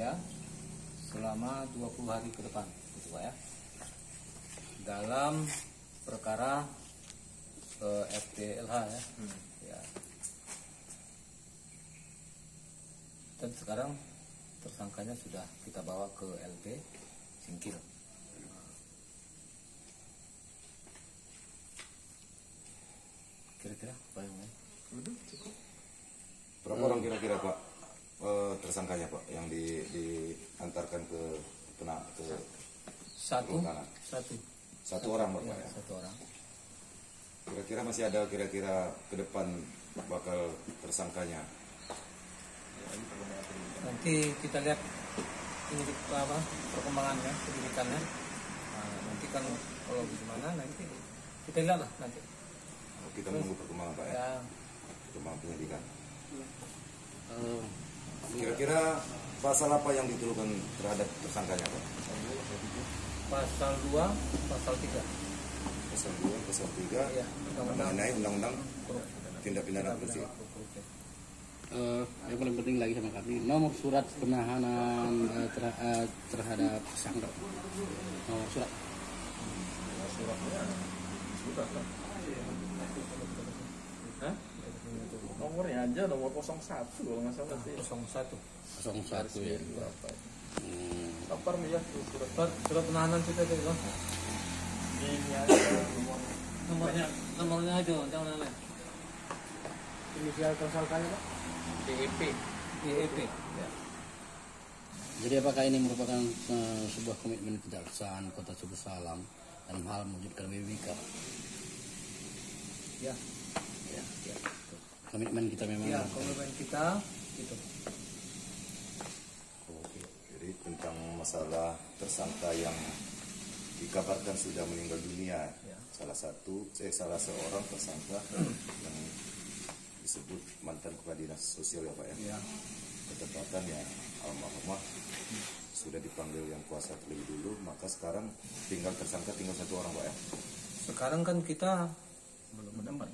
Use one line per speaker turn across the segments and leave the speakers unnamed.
ya selama 20 hari ke depan gitu Pak ya, dalam perkara FTLH ya. Ya. Dan sekarang tersangkanya sudah kita bawa ke LP Singkil. Kira-kira apa yang lain?
Berapa orang kira-kira Pak tersangkanya Pak yang diantarkan ke
Satu
orang Pak
ya,
ya?
satu orang.
Kira-kira masih ada kira-kira ke depan bakal tersangkanya?
Nanti kita lihat ini apa perkembangannya, penyidikannya. Nah, nanti kan kalau gimana nanti kita lihat lah nanti.
Kita menunggu perkembangan Pak ya?
Ya.
Perkembangan penyidikan. Kira-kira pasal apa yang dituduhkan terhadap tersangkanya Pak?
Pasal 2, pasal 3.
Pasal 2, pasal 3
Ya,
mengenai undang-undang tindak pidana korupsi.
Yang paling penting lagi sama kami, nomor surat penahanan terhadap tersangka. Nomor surat.
Nomornya aja nomor 01 kalau nggak salah sih.
01.
01 ya.
Lapar nih ya
Surat penahanan kita itu Bang.
ini aja
Nomornya aja, jangan lain.
inisial tersangkanya Pak. DEP.
DEP. Ya.
Jadi apakah ini merupakan sebuah komitmen Kejaksaan Kota Suku Salam dalam hal mewujudkan WWK?
Ya.
Komitmen kita memang.
Ya, komitmen kita gitu.
Oke. Jadi tentang masalah tersangka yang dikabarkan sudah meninggal dunia,
Ya.
salah seorang tersangka yang disebut mantan kepala dinas sosial ya Pak ya.
Ya.
Ketepatan ya almarhumah sudah dipanggil yang kuasa terlebih dulu, maka sekarang tinggal tersangka tinggal satu orang Pak ya.
Sekarang kan kita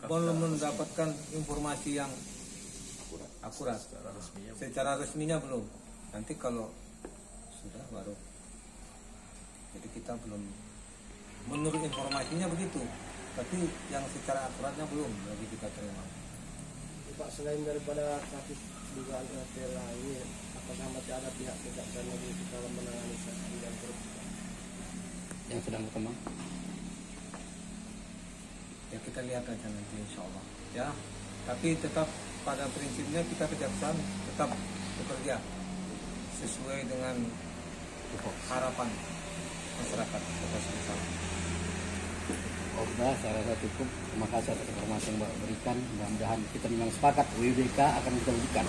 belum mendapatkan informasi yang akurat. Secara resminya belum. Nanti kalau sudah baru. Jadi kita belum, menurut informasinya begitu, tapi yang secara akuratnya belum lagi kita terima.
Pak, selain daripada kasus dugaan FTLH ini, apakah masih ada pihak kejaksaan lagi dalam menangani dan korupsi
Yang sedang berkembang.
Ya kita lihat aja nanti insya Allah. Ya, tapi tetap pada prinsipnya kita kejaksaan tetap bekerja sesuai dengan harapan masyarakat Kota Suku Salam.
Sudah, saya rasa cukup. Terima kasih atas informasi yang Bapak berikan. Mudah-mudahan kita memang sepakat WWK akan kita wujudkan.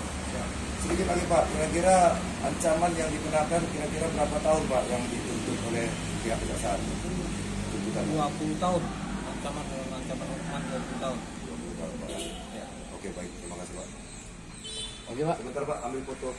Sedikit lagi Pak, kira-kira ancaman yang dikenakan kira-kira berapa tahun Pak yang dituntut oleh pihak kejaksaan? Tuntutan
20 tahun ancaman hukuman 20 tahun.
20 tahun Pak.
Ya.
Oke baik, terima kasih Pak.
Oke Pak.
Sebentar Pak, ambil foto.